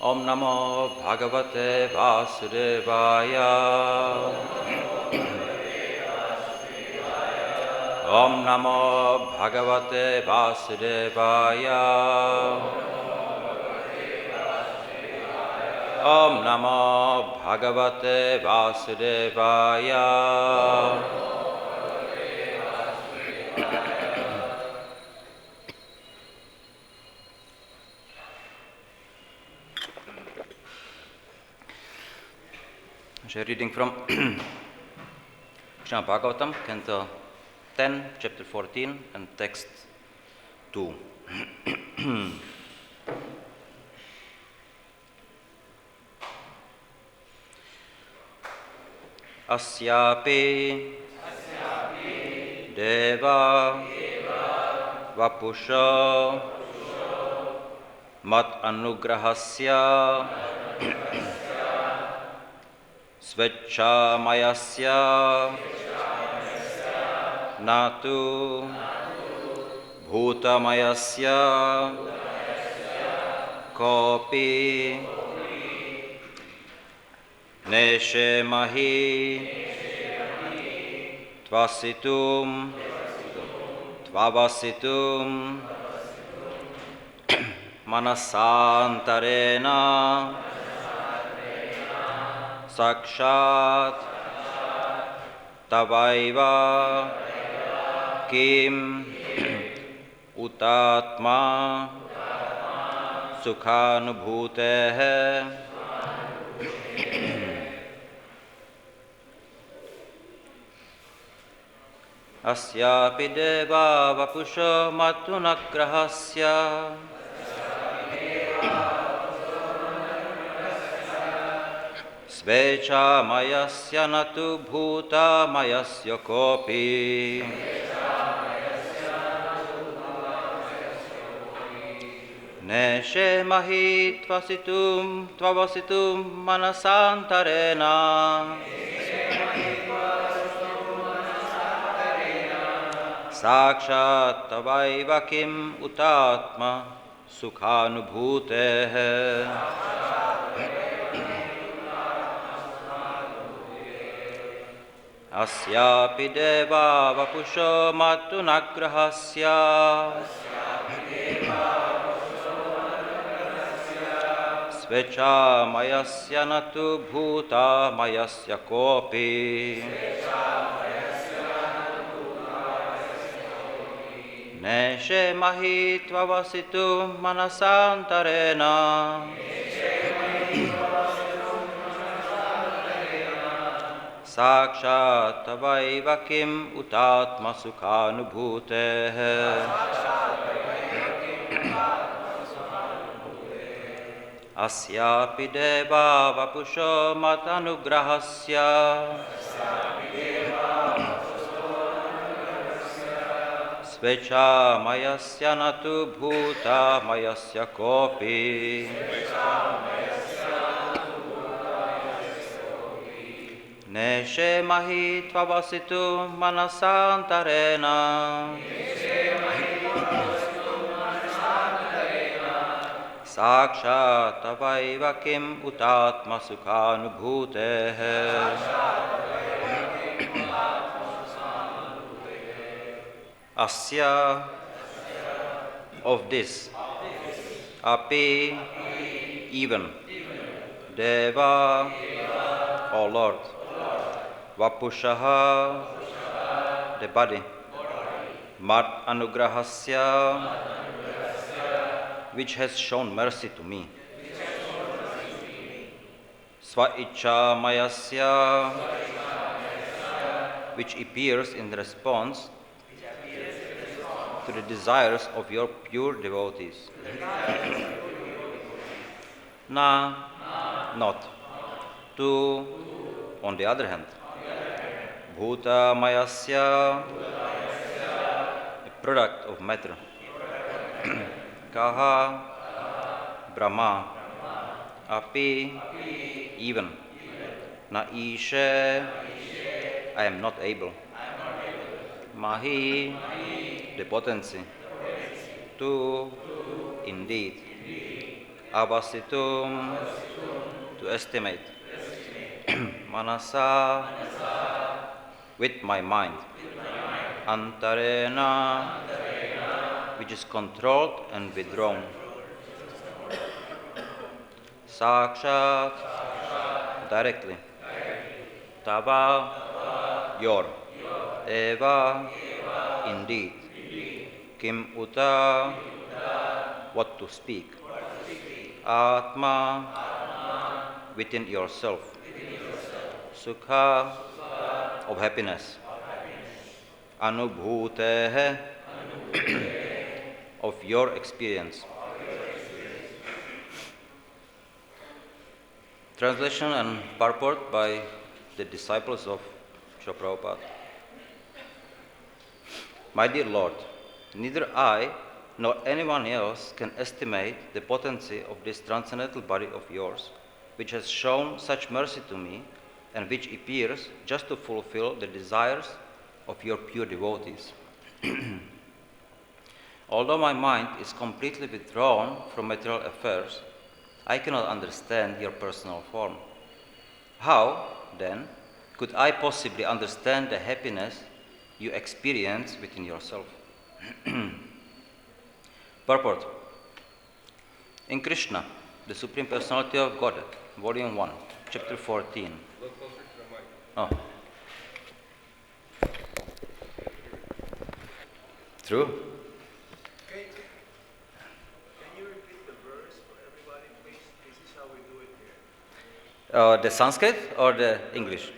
Om Namo Bhagavate Vasudevaya. Om Namo Bhagavate Vasudevaya. Om Namo Bhagavate Vasudevaya. Reading from H.H.Bhakti, Canto 10, Chapter 14, and Text 2. Asyāpi deva vapuṣo mat-anugrahasya svecchā-mayasya natu bhūta-mayasya kopi neśe mahi avasitum avasitum manasāntareṇa sākṣāt tavaiva kim utātma-sukhānubhūteḥ asyāpi deva vapuṣo mad-anugrahasya svecchā-mayasya natu bhūta-mayasya kopi neśe mahi avasitum manasāntareṇa sākṣāt tavaiva kim utātma-sukhānubhūteḥ asyāpi deva vapuṣo mat-anugrahasya svecchā-mayasya natu bhūta-mayasya kopi neśe mahi avasitum manasāntareṇa sākṣāt tavaiva kim utātma-sukhānubhūteḥ asyāpi deva vapuṣo mat-anugrahasya svecchā-mayasya natu bhūta-mayasya kopi neśe mahi avasitum manasāntareṇa sākṣāt tavaiva kim utātma-sukhānubhūteḥ asya of this api even deva O Lord vapuṣaḥ the body mad-anugrahasya which has shown mercy to me sva-icchā-mayasya which appears in response to the desires of your pure devotees. Not. To, on the other hand, bhūta-mayasya, a product of matter. Kaha, Brahmā, api, even. Neśe, I am not able. Mahi, the potency. To, indeed. avasitum, to estimate, manasā, with my mind, antareṇa, which is controlled and withdrawn, sākṣāt, directly, tava, your, deva, indeed, kim uta, what to speak, ātma, within yourself, sukha, of happiness, anubhūteḥ, of your experience. Translation and purport by the disciples of Srila Prabhupada. My dear Lord, neither I nor anyone else can estimate the potency of this transcendental body of yours, which has shown such mercy to me and which appears just to fulfill the desires of your pure devotees. Although my mind is completely withdrawn from material affairs, I cannot understand your personal form. How, then, could I possibly understand the happiness you experience within yourself? Purport. In Krishna, the Supreme Personality of Godhead, Volume 1, Chapter 14. Look closer to the mic. Oh. True? Can you repeat the verse for everybody, please? This is how we do it here. The Sanskrit or the English?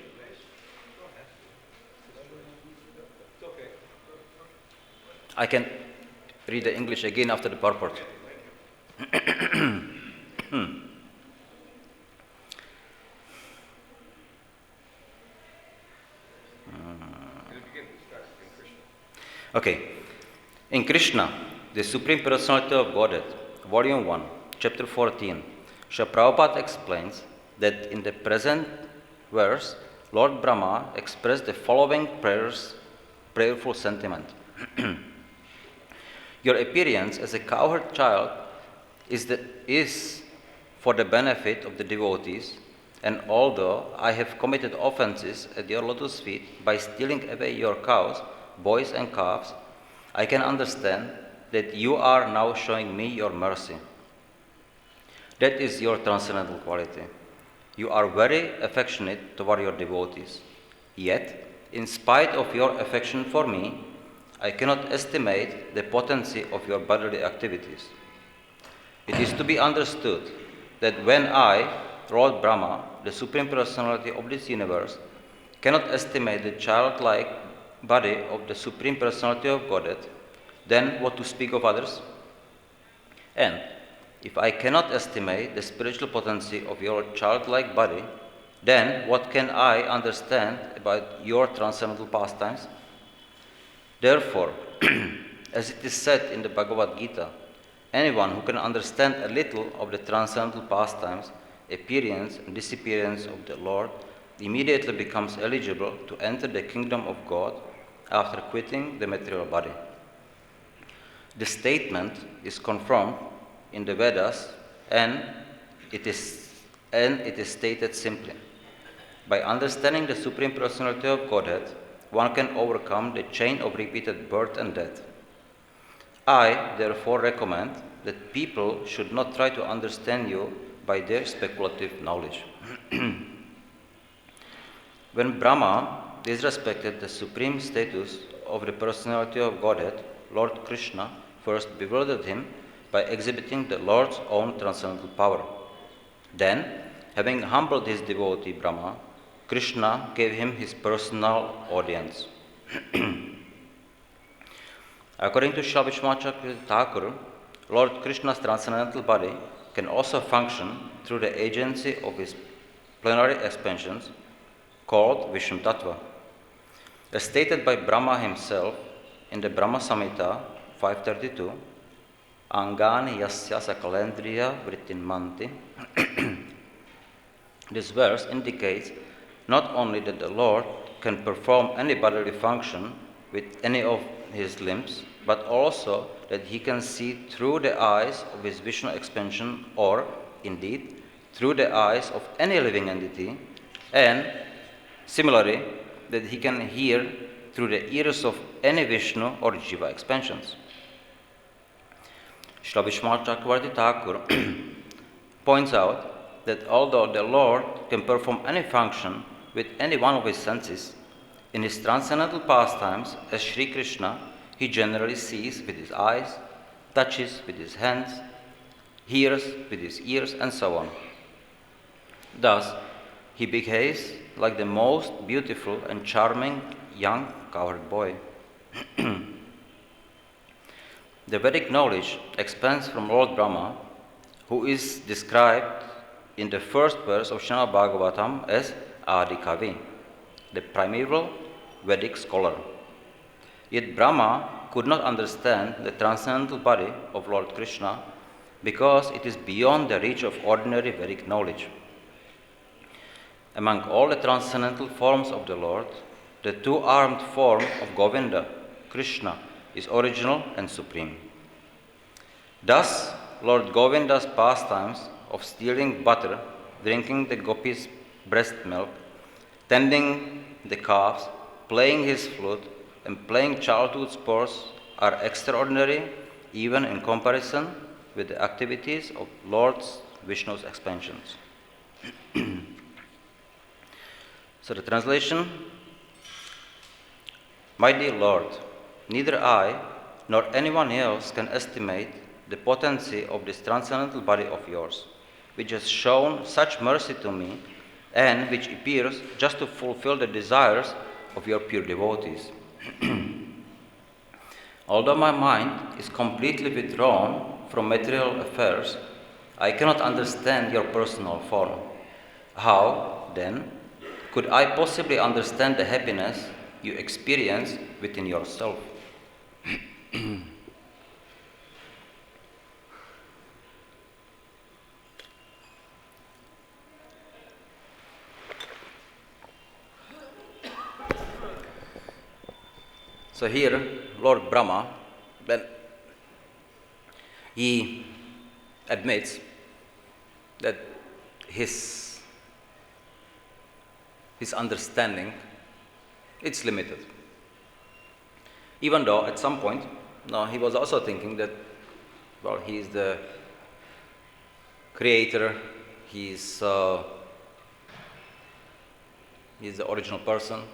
It's okay. I can read the English again after the purport. Okay. In Krishna, the Supreme Personality of Godhead, Volume 1, Chapter 14, Srila Prabhupada explains that in the present verse, Lord Brahma expressed the following prayerful sentiment. Your appearance as a cowherd child is for the benefit of the devotees, and although I have committed offenses at your lotus feet by stealing away your cows, boys and calves, I can understand that you are now showing me your mercy. That is your transcendental quality. You are very affectionate toward your devotees. Yet, in spite of your affection for me, I cannot estimate the potency of your bodily activities. It is to be understood that when I, Lord Brahma, the Supreme Personality of this universe, cannot estimate the childlike body of the Supreme Personality of Godhead, then what to speak of others? And if I cannot estimate the spiritual potency of your childlike body, then what can I understand about your transcendental pastimes? Therefore, as it is said in the Bhagavad Gita, anyone who can understand a little of the transcendental pastimes, appearance and disappearance of the Lord, immediately becomes eligible to enter the kingdom of God after quitting the material body. The statement is confirmed in the Vedas, and it is stated simply. By understanding the Supreme Personality of Godhead, one can overcome the chain of repeated birth and death. I therefore recommend that people should not try to understand you by their speculative knowledge. When Brahma disrespected the supreme status of the personality of Godhead, Lord Krishna first bewildered him by exhibiting the Lord's own transcendental power. Then, having humbled his devotee Brahma, Krishna gave him his personal audience. According to Srila Vishwanath Thakur, Lord Krishna's transcendental body can also function through the agency of his plenary expansions called Vishnu Tattva. As stated by Brahma himself in the Brahma Samhita 532, Angani yasya sakalendriya vrittinmanti. This verse indicates not only that the Lord can perform any bodily function with any of his limbs, but also that he can see through the eyes of his Vishnu expansion, or, indeed, through the eyes of any living entity, and, similarly, that he can hear through the ears of any Vishnu or Jiva expansions. Srila Vishwanath Chakravarti Thakur points out that although the Lord can perform any function with any one of his senses, in his transcendental pastimes as Sri Krishna, he generally sees with his eyes, touches with his hands, hears with his ears, and so on. Thus, he behaves like the most beautiful and charming young cowherd boy. The Vedic knowledge expands from Lord Brahma, who is described in the first verse of Srimad Bhagavatam as Adi Kavi, the primeval Vedic scholar. Yet Brahma could not understand the transcendental body of Lord Krishna because it is beyond the reach of ordinary Vedic knowledge. Among all the transcendental forms of the Lord, the two-armed form of Govinda, Krishna, is original and supreme. Thus, Lord Govinda's pastimes of stealing butter, drinking the gopis' breast milk, tending the calves, playing his flute, and playing childhood sports are extraordinary even in comparison with the activities of Lord Vishnu's expansions. So the translation: My dear Lord, neither I nor anyone else can estimate the potency of this transcendental body of yours, which has shown such mercy to me and which appears just to fulfill the desires of your pure devotees. Although my mind is completely withdrawn from material affairs, I cannot understand your personal form. How, then, could I possibly understand the happiness you experience within yourself? So here, Lord Brahma, then he admits that his understanding, it's limited. Even though at some point, he was also thinking that, well, he is the creator, he is the original person.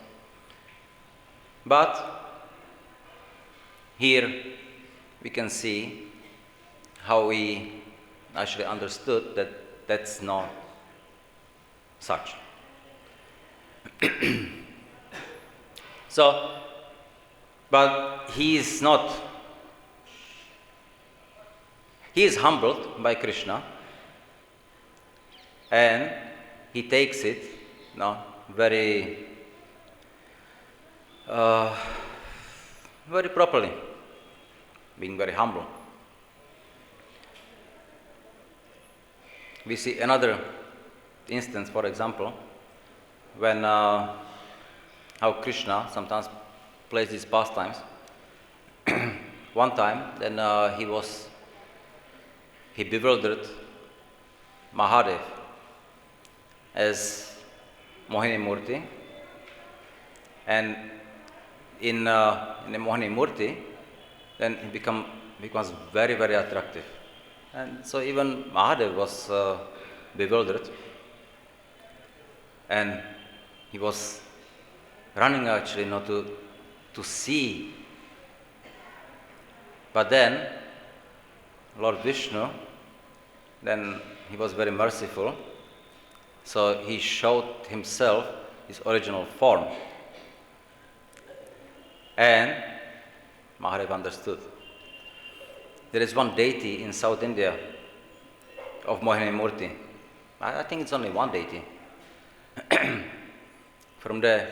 But here we can see how he actually understood that that's not such. So, but he is humbled by Krishna, and he takes it very properly, being very humble. We see another instance, for example, when how Krishna sometimes plays these pastimes. One time, then he bewildered Mahadev as Mohini Murti, and in the Mohini Murti, then he becomes very, very attractive. And so even Mahadev was bewildered, and he was running actually to see. But then Lord Vishnu, then he was very merciful, so he showed himself his original form. And Mahadev understood. There is one deity in South India of Mohini Murti. I think it's only one deity. From the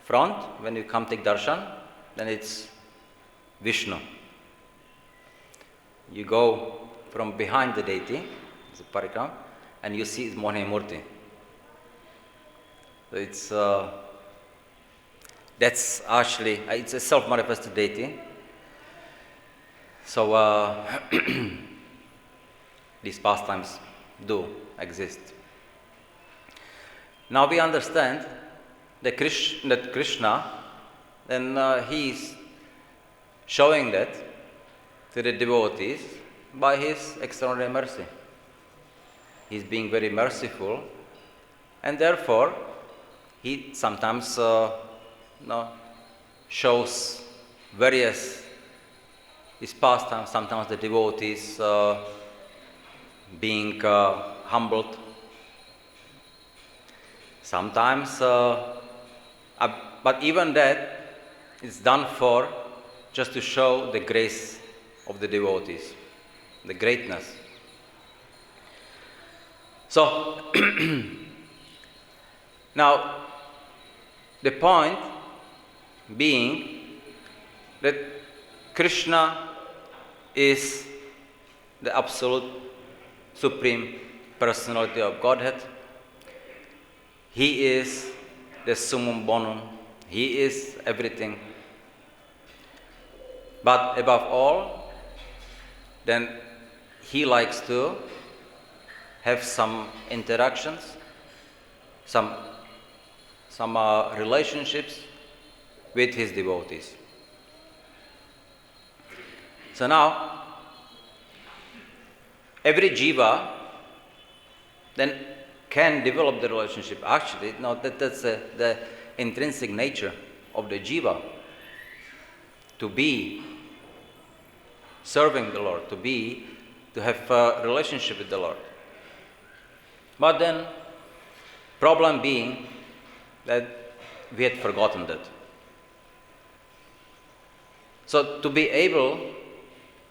front, when you come take darshan, then it's Vishnu. You go from behind the deity, it's a parikram, and you see it's Mohini Murti. So it's that's actually it's a self-manifested deity, So these pastimes do exist. Now we understand that Krishna, then he is showing that to the devotees by his extraordinary mercy. He is being very merciful, and therefore he sometimes shows various his pastimes. Sometimes the devotees being humbled. Sometimes, but even that is done for just to show the grace of the devotees, the greatness. So, now, the point being that Krishna is the absolute supreme personality of Godhead. He is the summum bonum. He is everything. But above all, then he likes to have some interactions, some relationships with his devotees. So now, every jiva then can develop the relationship. Actually, no, that's the intrinsic nature of the jiva, to be serving the Lord, to have a relationship with the Lord. But then, problem being that we had forgotten that. So to be able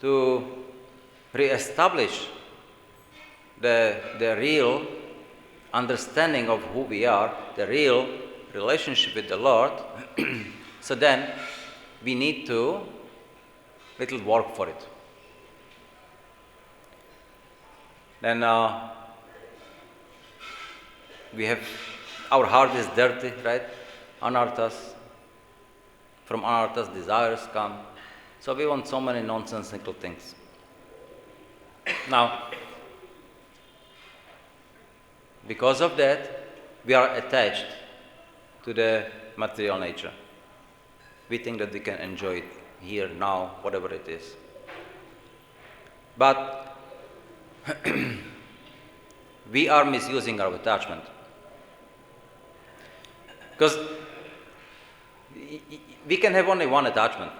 to re-establish the real understanding of who we are, the real relationship with the Lord, so then we need to little work for it. Then we have, our heart is dirty, right? Anarthas. From anarthas, desires come. So we want so many nonsensical things. Now, because of that, we are attached to the material nature. We think that we can enjoy it here, now, whatever it is. But we are misusing our attachment. Because we can have only one attachment.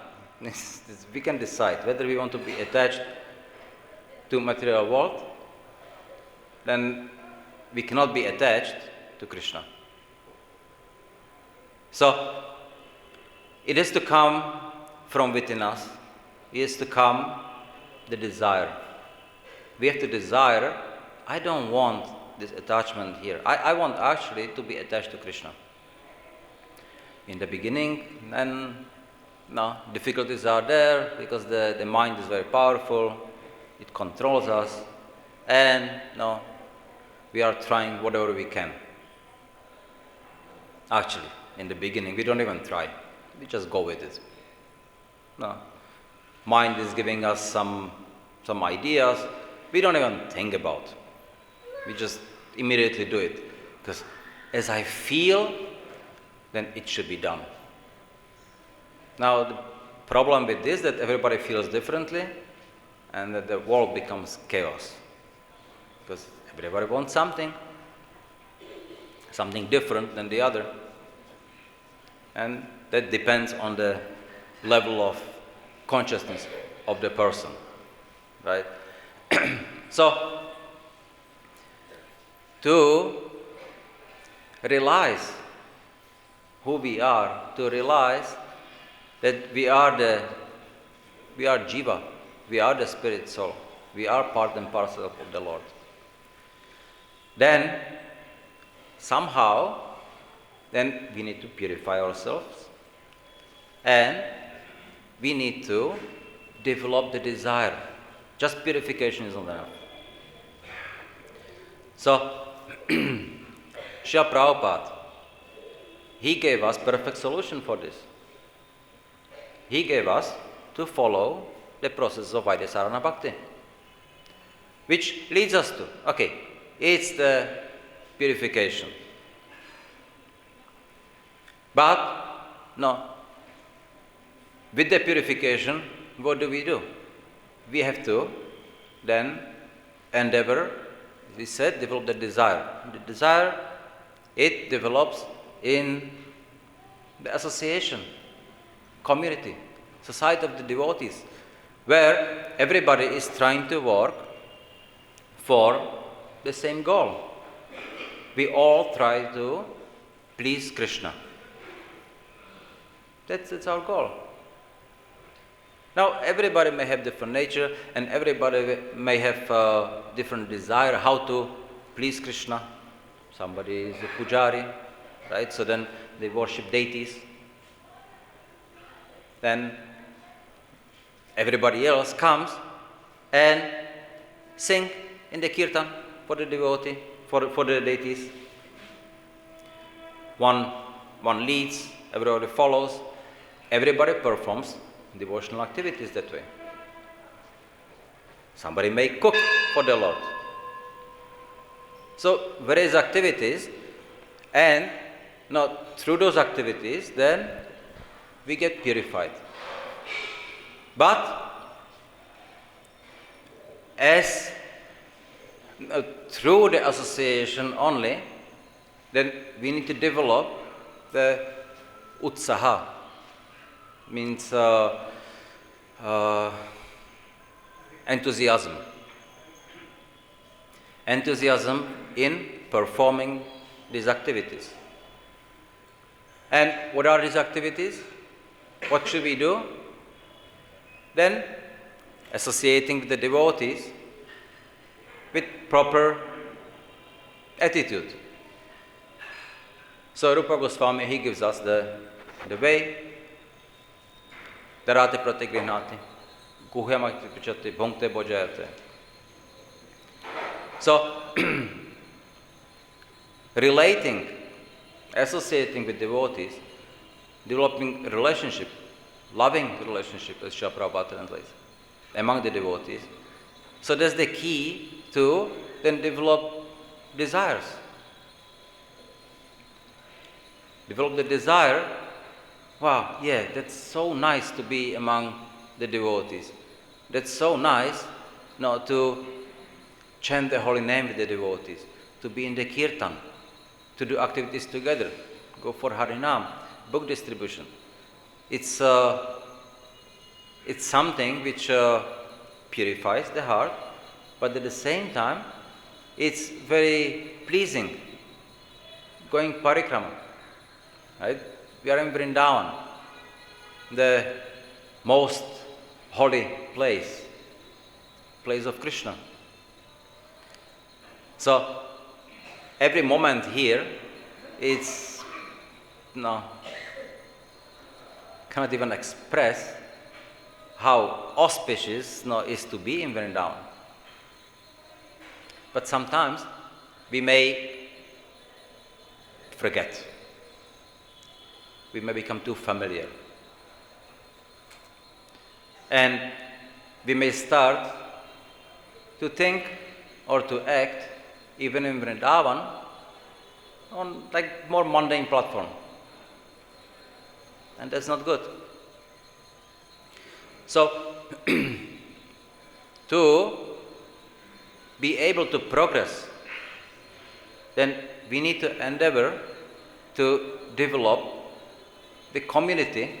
We can decide whether we want to be attached to material world, then we cannot be attached to Krishna. So, it is to come from within us. It is to come the desire. We have to desire, I don't want this attachment here. I want actually to be attached to Krishna. In the beginning, then difficulties are there because the mind is very powerful. It controls us, and we are trying whatever we can. Actually, in the beginning, we don't even try. We just go with it. Mind is giving us some ideas. We don't even think about. We just immediately do it. Because as I feel, then it should be done. Now, the problem with this is that everybody feels differently, and that the world becomes chaos. Because everybody wants something different than the other. And that depends on the level of consciousness of the person, right? So, to realize who we are, to realize that we are jiva, we are the spirit soul, we are part and parcel of the Lord. Then, somehow, then we need to purify ourselves, and we need to develop the desire. Just purification is not enough. So, Srila Prabhupada, he gave us perfect solution for this. He gave us to follow the process of Vaidesarana Bhakti. Which leads us to, okay, it's the purification. But, no, with the purification, what do? We have to then endeavor, we said, develop the desire. The desire, it develops in the association, community, society of the devotees, where everybody is trying to work for the same goal. We all try to please Krishna. That's our goal. Now, everybody may have different nature, and everybody may have different desire how to please Krishna. Somebody is a pujari, right? So then they worship deities. Then everybody else comes and sing in the kirtan for the devotee, for the deities. One leads, everybody follows, everybody performs devotional activities that way. Somebody may cook for the Lord. So various activities, and through those activities, then we get purified. But as through the association only, then we need to develop the utsaha, means enthusiasm. Enthusiasm in performing these activities. And what are these activities? What should we do? Then associating with the devotees with proper attitude. So Rupa Goswami, he gives us the way. Darate pratigrihnati, guhyamati pichati, bhunkte bhojayate. So, relating, associating with devotees, developing relationship, loving relationship, as Srila Prabhupada translates, among the devotees. So that's the key to then develop desires. Develop the desire. Wow, yeah, that's so nice to be among the devotees. That's so nice to chant the holy name with the devotees, to be in the kirtan, to do activities together, go for Harinam, book distribution. It's something which purifies the heart, but at the same time, it's very pleasing. Going parikrama, right? We are in Vrindavan, the most holy place of Krishna. So every moment here, it's cannot even express how auspicious is to be in Vrindavan. But sometimes we may forget. We may become too familiar. And we may start to think or to act, even in Vrindavan, on more mundane platform. And that's not good. So, to be able to progress, then we need to endeavor to develop the community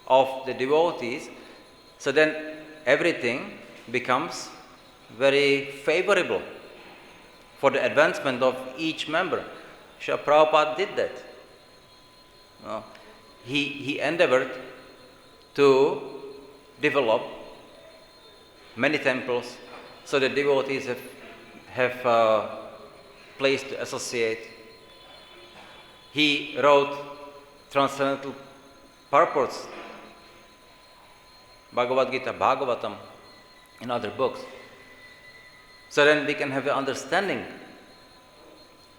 of the devotees, so then everything becomes very favorable for the advancement of each member. Srila Prabhupada did that. He endeavored to develop many temples so the devotees have place to associate. He wrote transcendental purports, Bhagavad Gita, Bhagavatam, in other books. So then we can have an understanding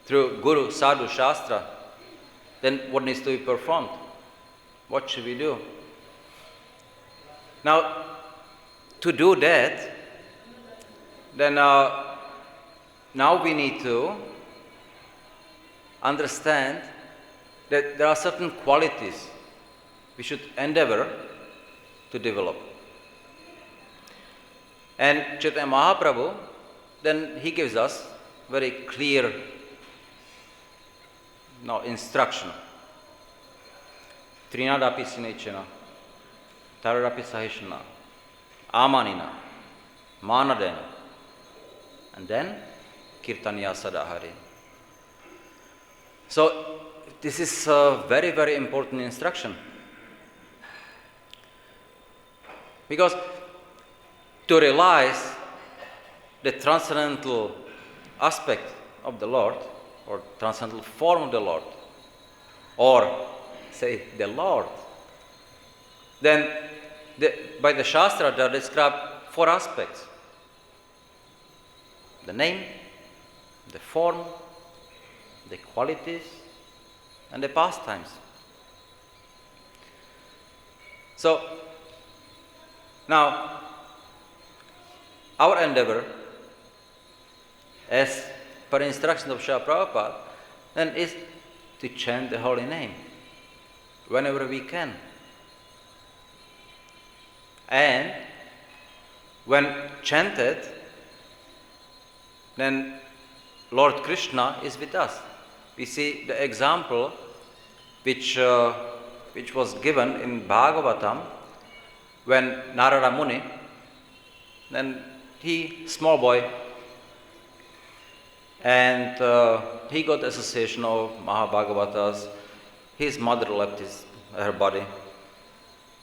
through Guru, Sadhu, Shastra, then what needs to be performed. What should we do? Now, to do that, then now we need to understand that there are certain qualities we should endeavor to develop. And Chaitanya Mahaprabhu, then he gives us very clear instruction. Trinadapi sinechena, tararapi sahishana, amanina, manadena, and then kirtanya sadahari. So this is a very, very important instruction. Because to realize the transcendental aspect of the Lord, or transcendental form of the Lord, or say the Lord, then by the Shastra there are described 4 aspects: the name, the form, the qualities, and the pastimes. So now our endeavor, as per instruction of Srila Prabhupada, then is to chant the holy name whenever we can. And when chanted, then Lord Krishna is with us. We see the example which was given in Bhagavatam when Narada Muni, then he, small boy, and he got association of Mahabhagavatas. His mother left her body.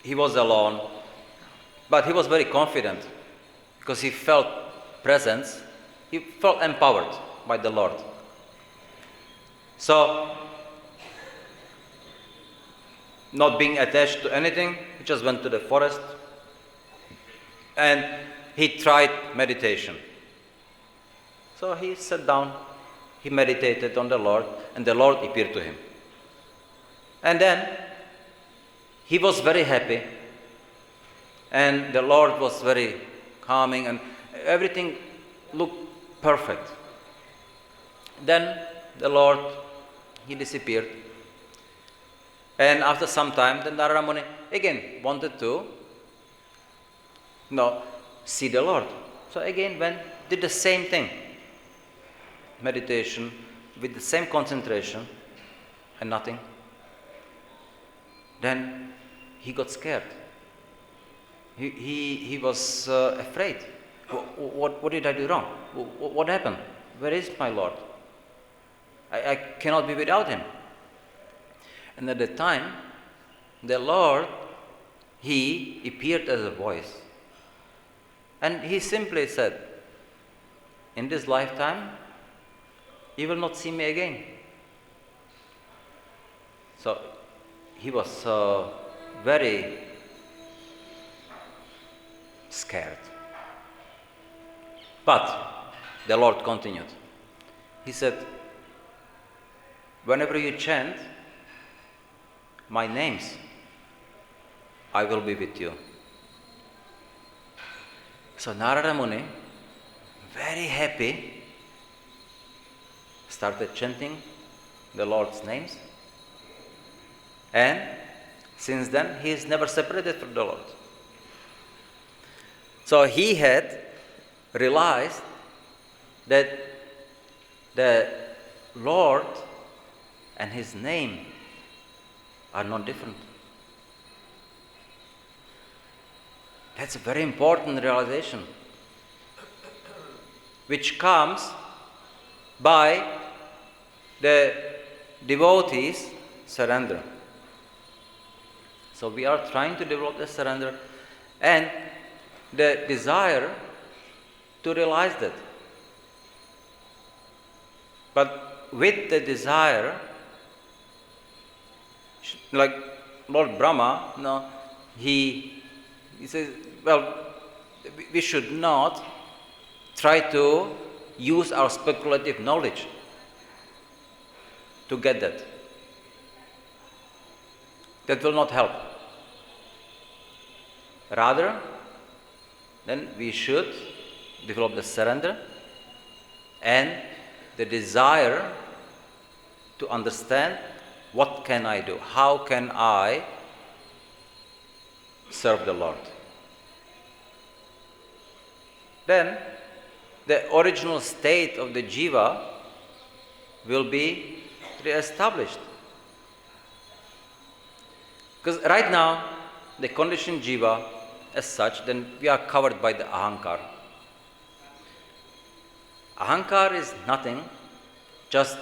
He was alone, but he was very confident because he felt presence. He felt empowered by the Lord. So, not being attached to anything, he just went to the forest and he tried meditation. So he sat down, he meditated on the Lord, and the Lord appeared to him. And then he was very happy, and the Lord was very calming, and everything looked perfect. Then the Lord, he disappeared. And after some time, then Narada Muni again wanted to see the Lord. So again did the same thing. Meditation with the same concentration and nothing. Then he got scared. He was afraid. What did I do wrong? What happened? Where is my Lord? I cannot be without him. And at the time, the Lord, he appeared as a voice. And he simply said, in this lifetime, you will not see me again. So he was very scared. But the Lord continued. He said, whenever you chant my names, I will be with you. So Narada Muni, very happy, started chanting the Lord's names. And since then, he is never separated from the Lord. So he had realized that the Lord and his name are not different. That's a very important realization, which comes by the devotees' surrender. So we are trying to develop the surrender and the desire to realize that. But with the desire, like Lord Brahmā, he says, well, we should not try to use our speculative knowledge to get that. That will not help. Rather, then we should develop the surrender and the desire to understand what can I do, how can I serve the Lord. Then the original state of the jiva will be re-established. Because right now, the conditioned jiva as such, then we are covered by the ahankar. Ahankar is nothing, just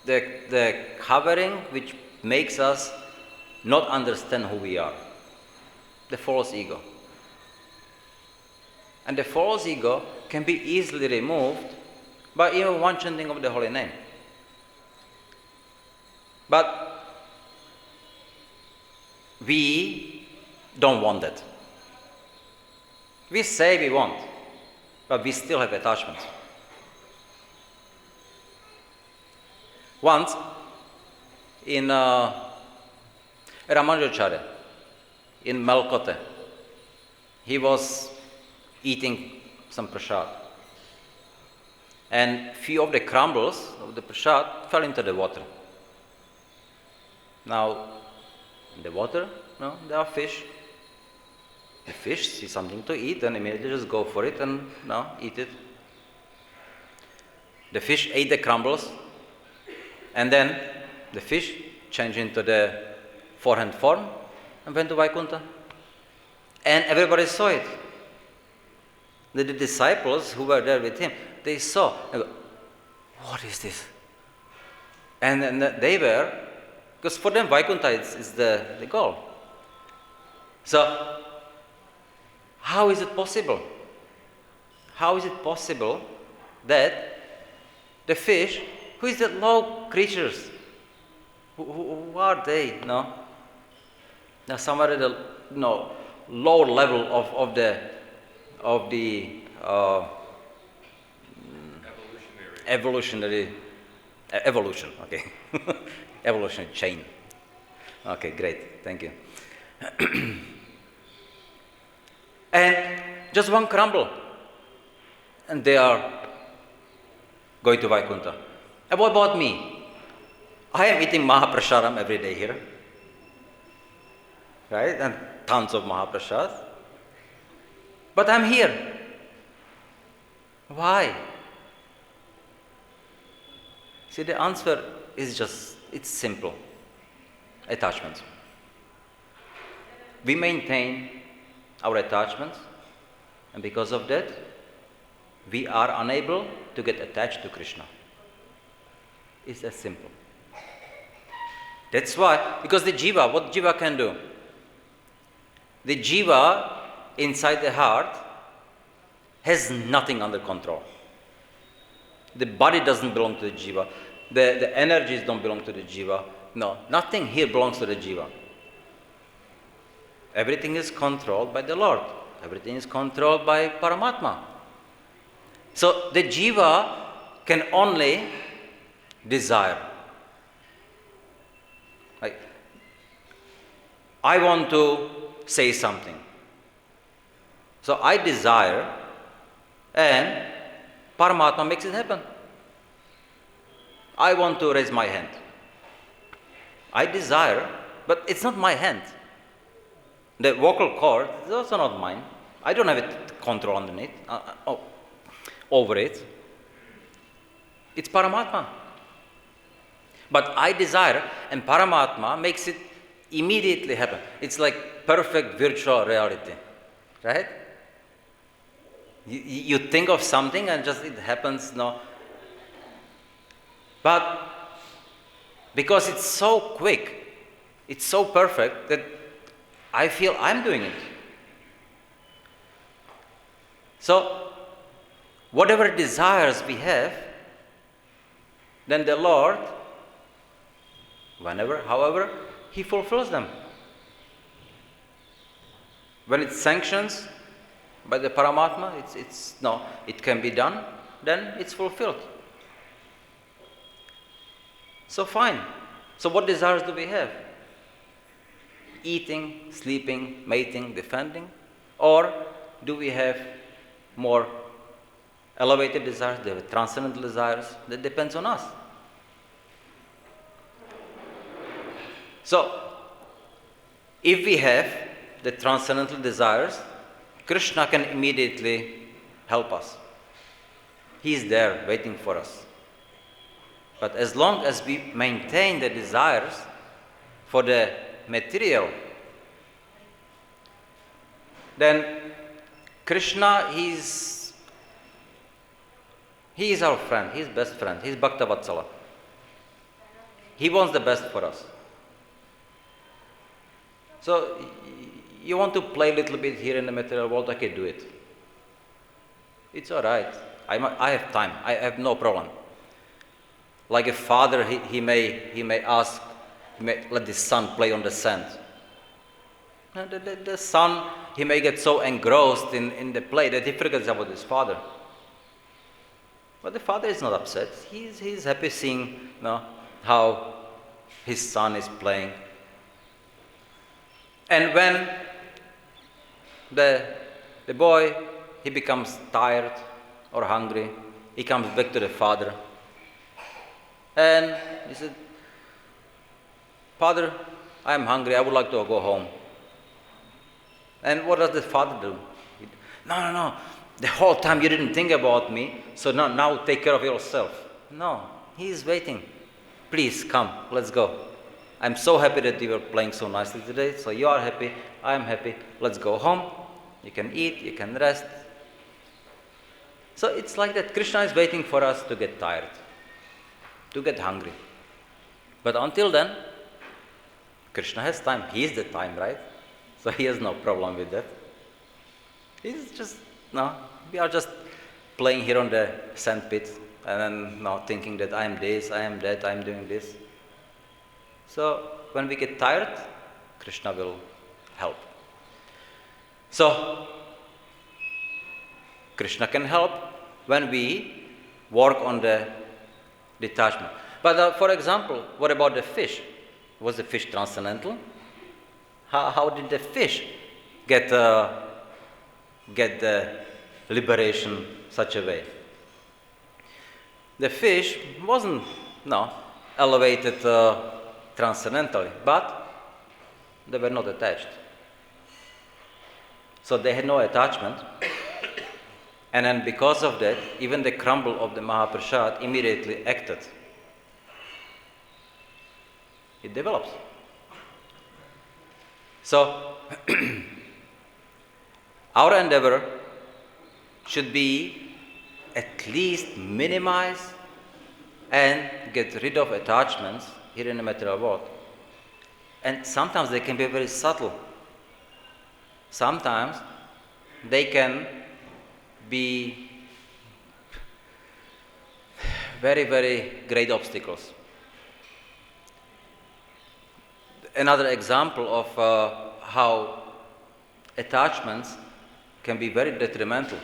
the covering which makes us not understand who we are. The false ego. And the false ego can be easily removed by even one chanting of the holy name. But we don't want that. We say we want, but we still have attachments. Once, in Ramanujacharya, in Melkote, he was eating some prasad. And few of the crumbles of the prasad fell into the water. Now, in the water, there are fish. The fish see something to eat and immediately just go for it and eat it. The fish ate the crumbles, and then the fish changed into the four-hand form and went to Vaikuntha. And everybody saw it. The disciples who were there with him, they saw, and go, what is this? And then they were, because for them Vaikuntha is the goal. So, how is it possible? How is it possible that the fish, who is the low creatures, who are they? No, now somewhere at the lower level of the evolutionary okay, evolutionary chain. Okay, great, thank you. And just one crumble, and they are going to Vaikuntha. And what about me? I am eating Mahaprasadam every day here, right? And tons of Mahaprasad. But I'm here. Why? See, the answer is it's simple. Attachments. We maintain our attachments, and because of that, we are unable to get attached to Krishna. It's as simple. That's why, because the jiva, what jiva can do? The jiva inside the heart has nothing under control. The body doesn't belong to the jiva. The energies don't belong to the jiva. No, nothing here belongs to the jiva. Everything is controlled by the Lord. Everything is controlled by Paramatma. So the jiva can only desire. Like, I want to say something. So I desire, and Paramatma makes it happen. I want to raise my hand. I desire, but it's not my hand. The vocal cord is also not mine. I don't have it control underneath, over it. It's Paramatma. But I desire, and Paramatma makes it immediately happen. It's like perfect virtual reality, right? You think of something and just it happens. No. But because it's so quick, it's so perfect that I feel I'm doing it. So, whatever desires we have, then the Lord, whenever, however, He fulfills them. When it sanctions by the Paramatma, it can be done, then it's fulfilled. So fine. So what desires do we have? Eating, sleeping, mating, defending, or do we have more elevated desires, they have transcendental desires? That depends on us. So, if we have the transcendental desires, Krishna can immediately help us. He is there waiting for us. But as long as we maintain the desires for the material, then Krishna, he is our friend, he is best friend, he is Bhakta Vatsala. He wants the best for us. So, you want to play a little bit here in the material world, okay, do it. It's all right. I have time. I have no problem. Like a father, he may let his son play on the sand. The son, he may get so engrossed in the play that he forgets about his father. But the father is not upset. He's happy seeing how his son is playing. And when the boy, he becomes tired or hungry, he comes back to the father. And he said, "Father, I am hungry, I would like to go home." And what does the father do? No. The whole time you didn't think about me, so now take care of yourself. No, he is waiting. Please come, let's go. I'm so happy that you were playing so nicely today, so you are happy, I am happy, let's go home. You can eat, you can rest. So it's like that. Krishna is waiting for us to get tired, to get hungry. But until then, Krishna has time. He is the time, right? So he has no problem with that. He's just, we are just playing here on the sandpit and then thinking that I am this, I am that, I am doing this. So when we get tired, Krishna will help. So Krishna can help when we work on the detachment. But for example, what about the fish? Was the fish transcendental? How did the fish get the liberation such a way? The fish wasn't elevated transcendentally, but they were not attached. So they had no attachment. And then because of that, even the crumble of the Mahaprasad immediately acted. It develops. So, our endeavor should be at least minimize and get rid of attachments here in the material world. And sometimes they can be very subtle. Sometimes they can be very, very great obstacles. Another example of how attachments can be very detrimental,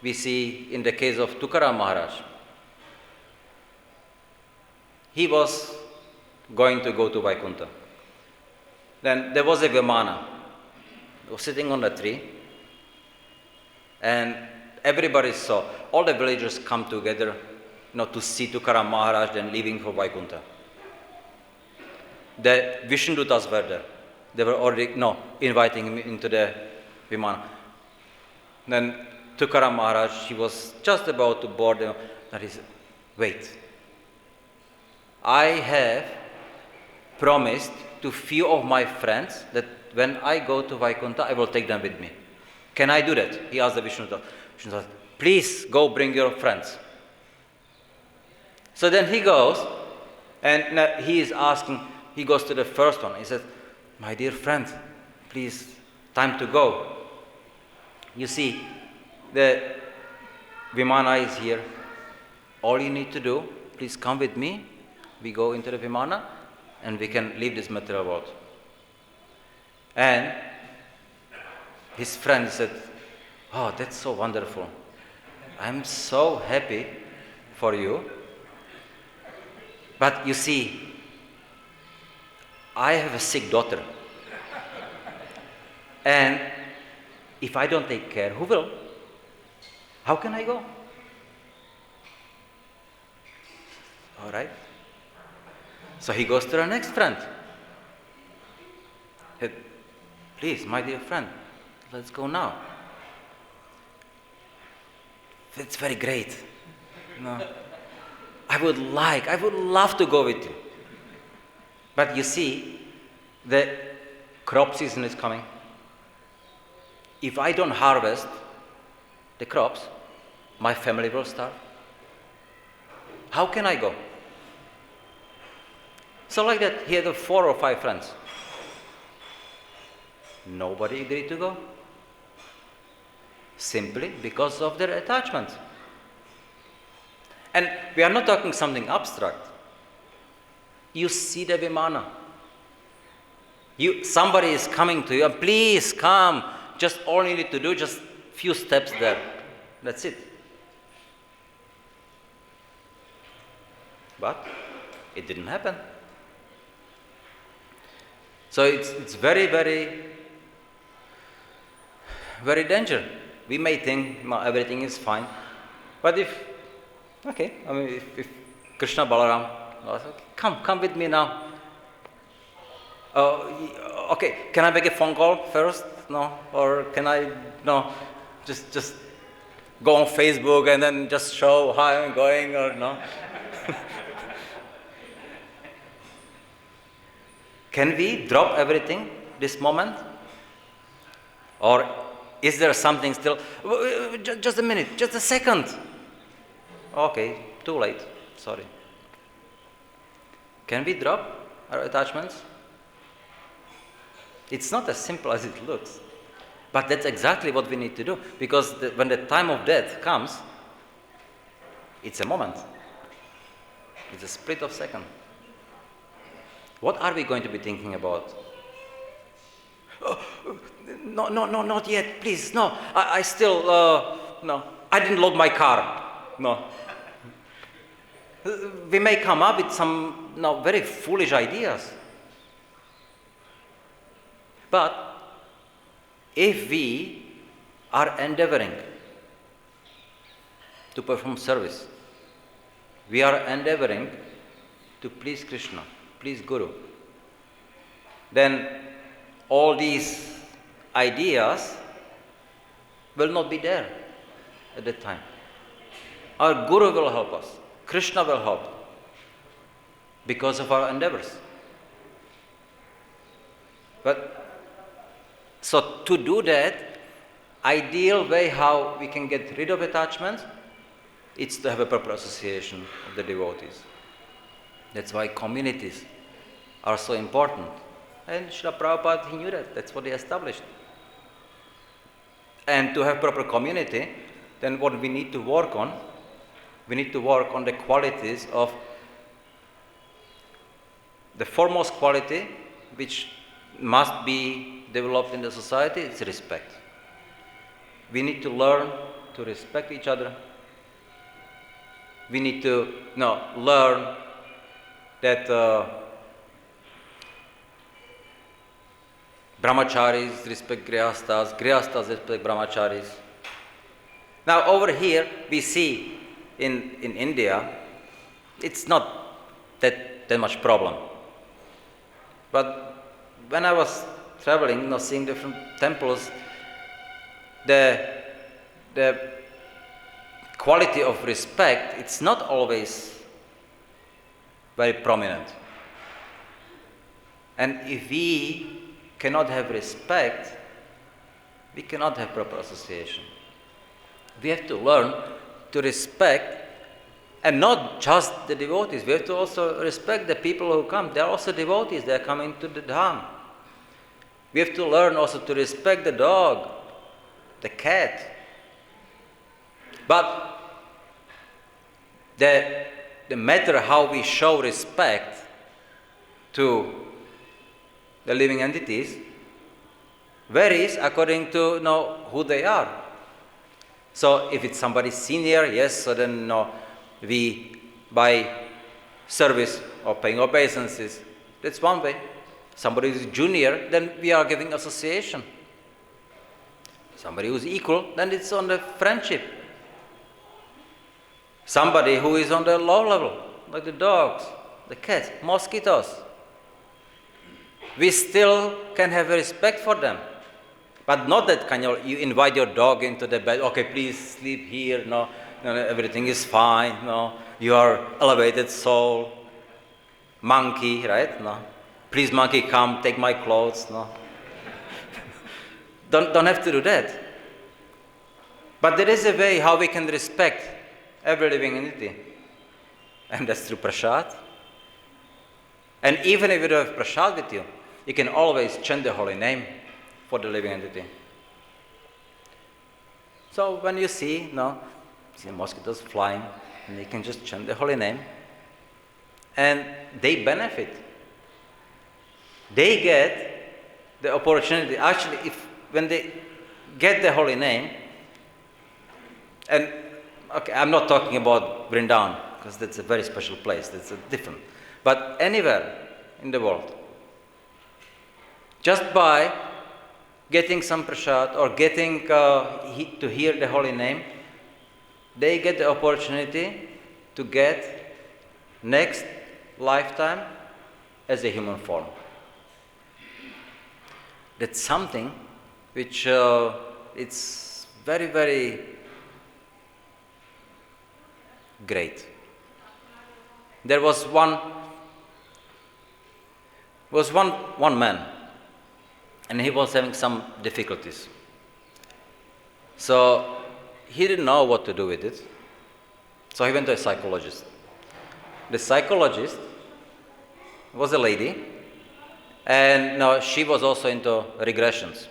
we see in the case of Tukaram Maharaj. He was going to go to Vaikuntha. Then there was a Vimana. He was sitting on a tree, and everybody saw, all the villagers come together to see Tukaram Maharaj then leaving for Vaikuntha. The Vishnudutas were there. They were already inviting him into the Vimana. Then Tukaram Maharaj, he was just about to board them, and he said, "Wait. I have promised to few of my friends that when I go to Vaikuntha, I will take them with me. Can I do that?" He asked the Vishnudutas. Vishnudutas, "Please go bring your friends." So then he goes, and he is asking, he goes to the first one. He says, "My dear friend, please, time to go. You see, the Vimana is here. All you need to do, please come with me. We go into the Vimana and we can leave this material world." And his friend said, "Oh, that's so wonderful. I'm so happy for you. But you see, I have a sick daughter. And If I don't take care, who will? How can I go? All right. So he goes to the next friend. He said, please, my dear friend, let's go now. It's very great. No. I would love to go with you. But you see, the crop season is coming. If I don't harvest the crops, my family will starve. How can I go? So like that, he had 4 or 5 friends. Nobody agreed to go. Simply because of their attachment. And we are not talking something abstract. You see the vimana. Somebody is coming to you, and please come. Just all you need to do, just few steps there. That's it. But it didn't happen. So it's very, very, very dangerous. We may think everything is fine, but if Krishna Balaram, come with me now. Okay, can I make a phone call first? No, or can I just go on Facebook and then just show how I'm going, or no? Can we drop everything this moment? Or is there something still? Just a minute, just a second. Okay, too late, sorry. Can we drop our attachments? It's not as simple as it looks. But that's exactly what we need to do. Because when the time of death comes, it's a moment. It's a split of second. What are we going to be thinking about? Oh, no, not yet, please. No, I still, no. I didn't lock my car. No. We may come up with some very foolish ideas. But if we are endeavoring to perform service, we are endeavoring to please Krishna, please Guru, then all these ideas will not be there at that time. Our Guru will help us. Krishna will help because of our endeavors. But so to do that, ideal way how we can get rid of attachment, it's to have a proper association of the devotees. That's why communities are so important. And Srila Prabhupada, he knew that. That's what he established. And to have proper community, then what we need to work on, we need to work on the qualities of the foremost quality which must be developed in the society, it's respect. We need to learn to respect each other. We need to learn that brahmacharis respect grihastas, grihastas respect brahmacharis. Now over here we see in India, it's not that much problem. But when I was traveling, seeing different temples, the quality of respect, it's not always very prominent. And if we cannot have respect, we cannot have proper association. We have to learn to respect, and not just the devotees. We have to also respect the people who come. They are also devotees. They are coming to the dham. We have to learn also to respect the dog, the cat. But the matter how we show respect to the living entities varies according to who they are. So if it's somebody senior, yes, so then we by service or paying obeisances, that's one way. Somebody is junior, then we are giving association. Somebody who's equal, then it's on the friendship. Somebody who is on the low level, like the dogs, the cats, mosquitoes. We still can have respect for them. But not that kind of, you invite your dog into the bed, okay, please sleep here, no, everything is fine, no, you are elevated soul. Monkey, right? No. Please, monkey, come, take my clothes, no. Don't have to do that. But there is a way how we can respect every living entity. And that's through prasad. And even if you don't have prasad with you, you can always chant the holy name for the living entity. So when you see mosquitoes flying, and you can just chant the holy name, and they benefit. They get the opportunity. Actually, when they get the holy name, and okay, I'm not talking about Vrindavan, because that's a very special place, that's a different. But anywhere in the world, just by getting some prasad or getting to hear the holy name, they get the opportunity to get next lifetime as a human form. That's something which it's very, very great. There was one man, and he was having some difficulties. So he didn't know what to do with it. So he went to a psychologist. The psychologist was a lady, and now she was also into regressions.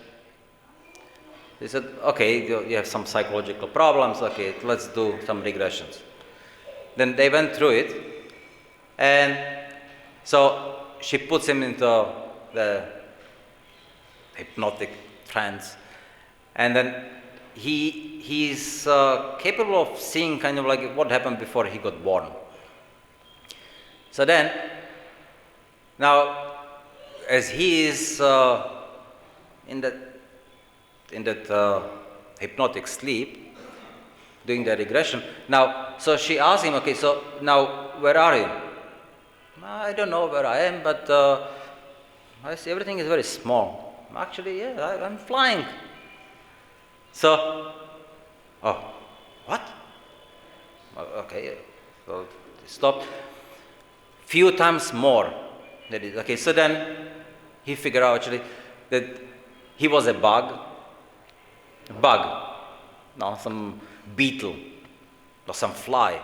He said, okay, you have some psychological problems, okay, let's do some regressions. Then they went through it, and so she puts him into the hypnotic trance, and then he's capable of seeing kind of like what happened before he got born. So then, now, as he is in that hypnotic sleep, doing the regression, now, so she asked him, okay, so now, where are you? I don't know where I am, but I see everything is very small. Actually, yeah, I'm flying. So, oh, what? Okay, so stop. Few times more. That is okay. So then he figured out actually that he was a bug, no, some beetle or some fly,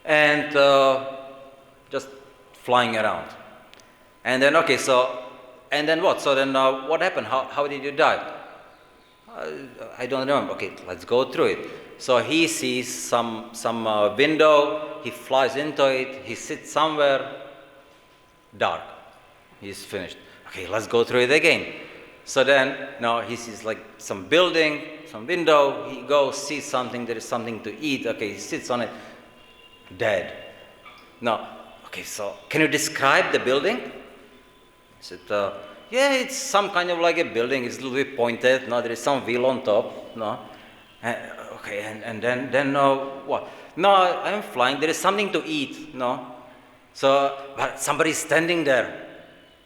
and just flying around. And then okay, so and then what? So then what happened? How did you die? I don't remember. Okay, let's go through it. So he sees some window. He flies into it. He sits somewhere. Dark. He's finished. Okay, let's go through it again. So then, now he sees like some building, some window. He goes, sees something. There is something to eat. Okay, he sits on it. Dead. Now, okay, so can you describe the building? He said, yeah, it's some kind of like a building. It's a little bit pointed. No, there is some wheel on top. No, okay, and then what? No, I'm flying. There is something to eat. No, so but somebody's standing there.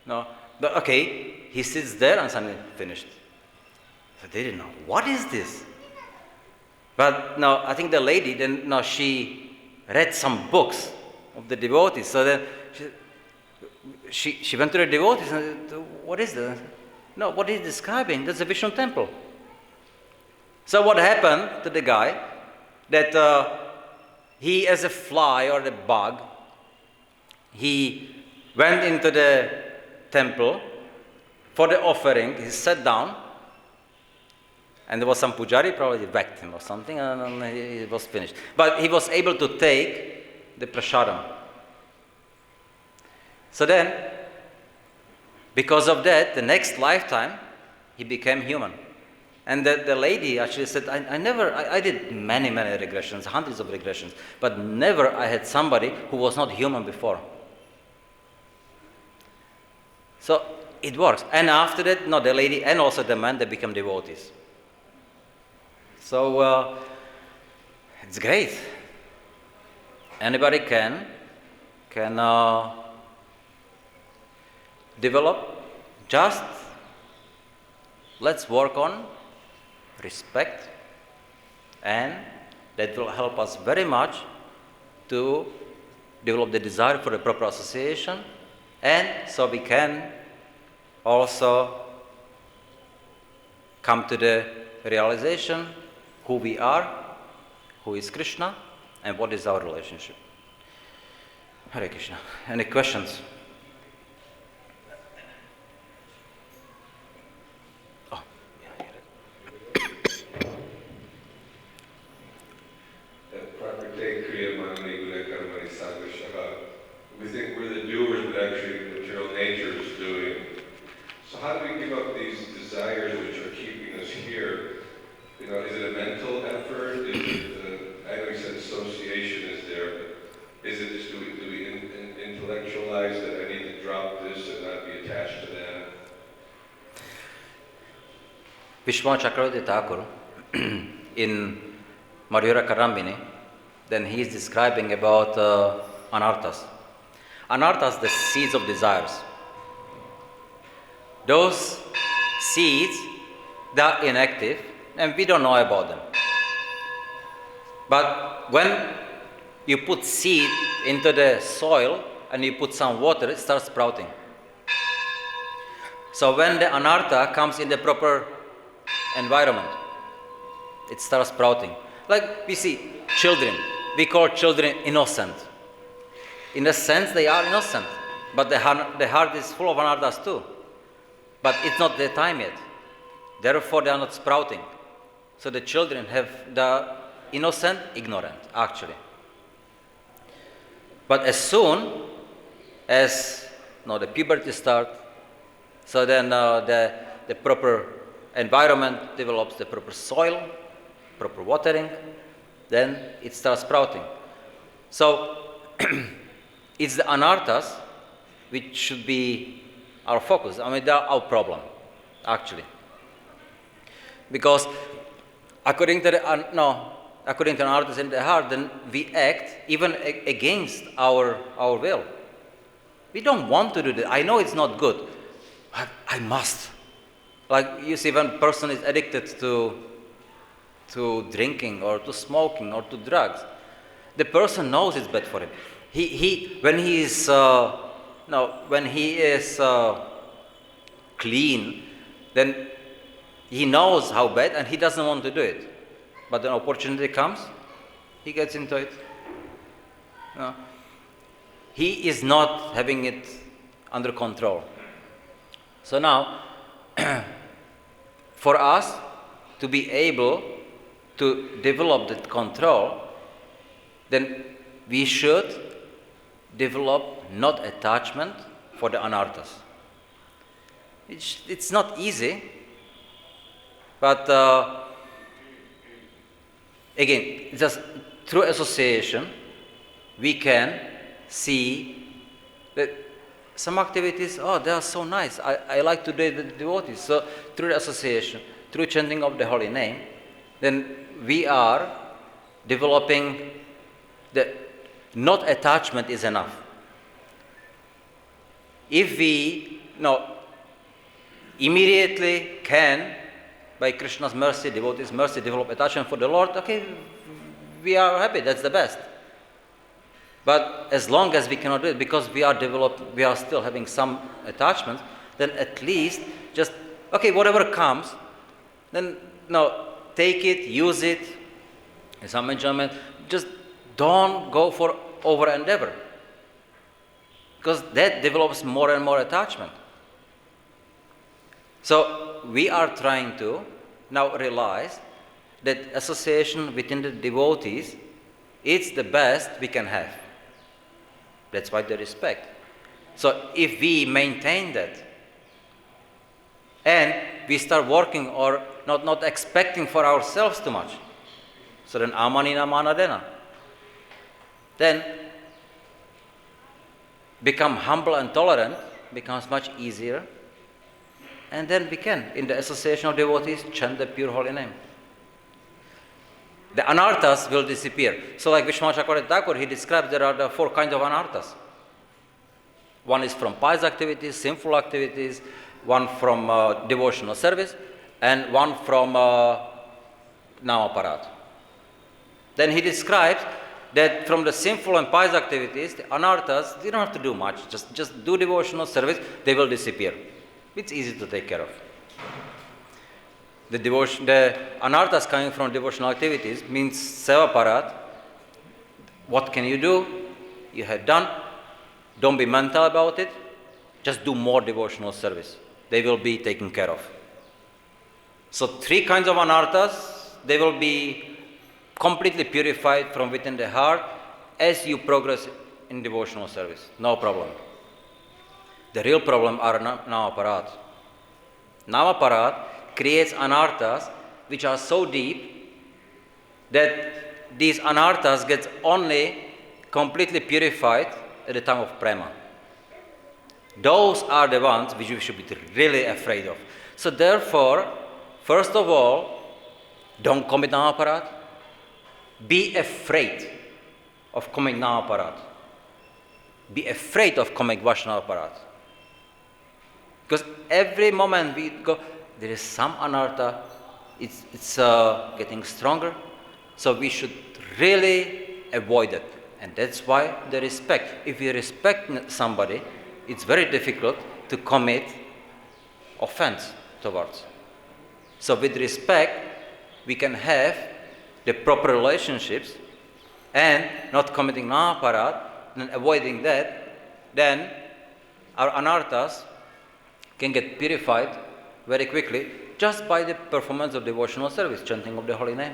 No, but okay, he sits there and suddenly finished. So they didn't know what is this. But now I think the lady then now she read some books of the devotees. So then she went to the devotees and said, what is that? No, what he's describing, that's a Vishnu temple. So what happened to the guy, that he as a fly or a bug, he went into the temple for the offering, he sat down, and there was some pujari, probably whacked him or something, and he was finished. But he was able to take the prasadam. So then, because of that, the next lifetime, he became human. And the lady actually said, I did many regressions, hundreds of regressions, but never I had somebody who was not human before. So it works. And after that, no, the lady and also the man, they become devotees. So it's great. Anybody can develop. Just let's work on respect, and that will help us very much to develop the desire for the proper association, and so we can also come to the realization who we are, who is Krishna, and what is our relationship. Hare Krishna. Any questions? Oh, yeah, we think we're the doers, but actually material nature is doing. So how do we give up these desires which are keeping us here? You know, is it a mental effort? Is it, I know you said association is there, but is it just do we intellectualize that I need to drop this and not be attached to that? Vishwanath Chakravarti Thakur in Madhura Karambini, then he is describing about anarthas. Anarthas, the seeds of desires. Those seeds, they are inactive and we don't know about them. But when you put seed into the soil and you put some water, it starts sprouting. So when the anartha comes in the proper environment, it starts sprouting. Like we see children, we call children innocent. In a sense, they are innocent, but the heart is full of anarthas too. But it's not their time yet. Therefore, they are not sprouting. So the children have the innocent, ignorant, actually. But as soon as the puberty starts, so then the proper environment develops, the proper soil, proper watering, then it starts sprouting. So it's the anarthas which should be our focus. I mean, they are our problem, actually. Because according to the anarthas in the heart, then we act even against our will. We don't want to do that. I know it's not good, but I must. Like you see, when a person is addicted to drinking or to smoking or to drugs, the person knows it's bad for him. When he is clean, then he knows how bad and he doesn't want to do it. But when opportunity comes, he gets into it. He is not having it under control. So now, for us to be able to develop that control, then we should develop not attachment for the anarthas. It's not easy, but again, just through association, we can see that some activities, they are so nice. I like to do the devotees. So through the association, through chanting of the holy name, then we are developing the not attachment is enough. If we immediately can, by Krishna's mercy, devotees' mercy, develop attachment for the Lord, okay, we are happy, that's the best. But as long as we cannot do it, because we are still having some attachment, then at least just, whatever comes, then take it, use it, some enjoyment, just don't go for over and ever. Because that develops more and more attachment. So we are trying to now realize that association within the devotees, it's the best we can have. That's why the respect. So if we maintain that, and we start working or not expecting for ourselves too much, so then amanina manadena, then become humble and tolerant, becomes much easier, and then we can, in the association of devotees, chant the pure holy name. The anarthas will disappear. So like Vishwanath Chakravarti Thakur, he describes there are the 4 kinds of anarthas. One is from pious activities, sinful activities, one from devotional service, and one from namaparat. Then he describes that from the sinful and pious activities, the anarthas, you don't have to do much. Just do devotional service, they will disappear. It's easy to take care of. The anarthas coming from devotional activities means seva-parat. What can you do? You have done. Don't be mental about it. Just do more devotional service. They will be taken care of. So 3 kinds of anarthas, they will be completely purified from within the heart as you progress in devotional service. No problem. The real problem are namaparat. Namaparat creates anarthas which are so deep that these anarthas get only completely purified at the time of prema. Those are the ones which we should be really afraid of. So therefore, first of all, don't commit namaparat. Be afraid of committing namaparat. Be afraid of committing vaishnavaparat. Because every moment we go, there is some anartha, it's getting stronger, so we should really avoid it. And that's why the respect. If you respect somebody, it's very difficult to commit offense towards. So with respect, we can have the proper relationships and not committing namaparat and avoiding that, then our anarthas can get purified very quickly just by the performance of devotional service, chanting of the holy name.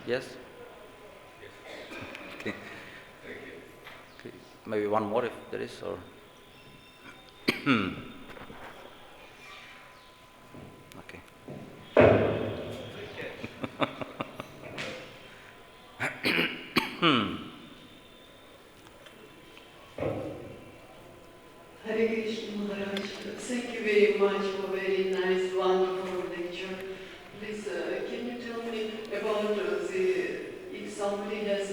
Yes? Okay. Thank you. Okay. Maybe one more if there is, or okay. Hare Krishna Maharaj, thank you very much for very nice, wonderful lecture. Please, can you tell me about if somebody has a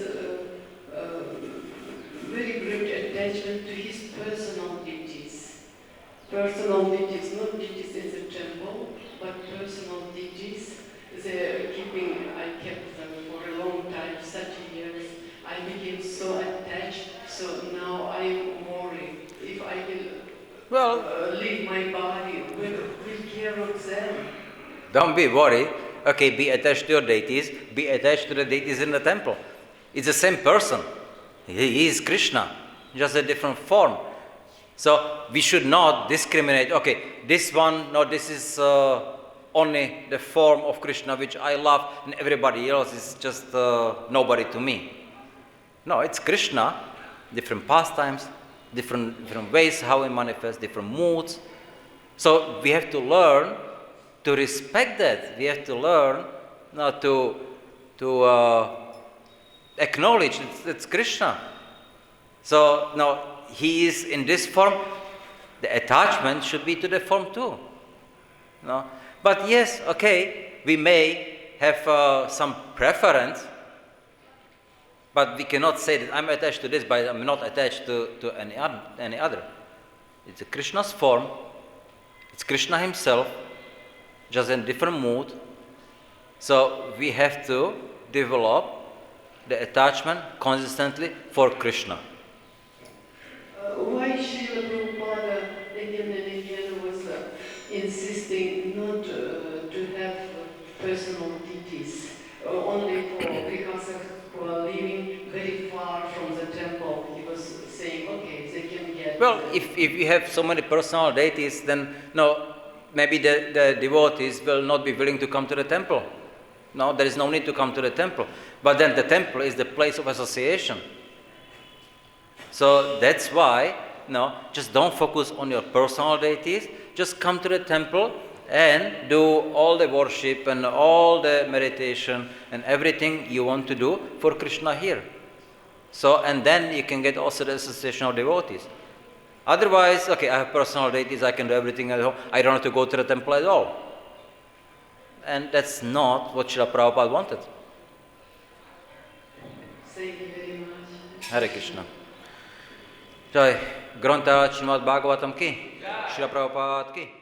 very great attachment to his personal deities? Personal deities, not deities in the temple, but personal deities. I kept them for a long time, 30 years. I became so attached, so now I'm worried. If I will leave my body, will care of them. Don't be worried. Okay, be attached to your deities. Be attached to the deities in the temple. It's the same person. He is Krishna, just a different form. So we should not discriminate. Okay, this one, no, this is only the form of Krishna which I love, and everybody else is just nobody to me. No, it's Krishna, different pastimes, different ways how he manifests, different moods. So we have to learn to respect that. We have to learn to acknowledge it's Krishna. So now he is in this form. The attachment should be to the form too. No? But yes, okay, we may have some preference, but we cannot say that I'm attached to this, but I'm not attached to any other. It's a Krishna's form. It's Krishna himself, just in different mood. So we have to develop the attachment consistently for Krishna. Why Srila Prabhupada again and again was insisting not to have personal deities, only because of living very far from the temple? He was saying, okay, they can get... Well, if you have so many personal deities, then no, maybe the devotees will not be willing to come to the temple. No, there is no need to come to the temple. But then the temple is the place of association. So that's why, no, just don't focus on your personal deities. Just come to the temple and do all the worship and all the meditation and everything you want to do for Krishna here. So, and then you can get also the association of devotees. Otherwise, okay, I have personal deities, I can do everything at home, I don't have to go to the temple at all. And that's not what Srila Prabhupada wanted. Thank you very much. Hare Krishna. Jai. Granta Srimad Bhagavatam ki, Srila Prabhupada ki.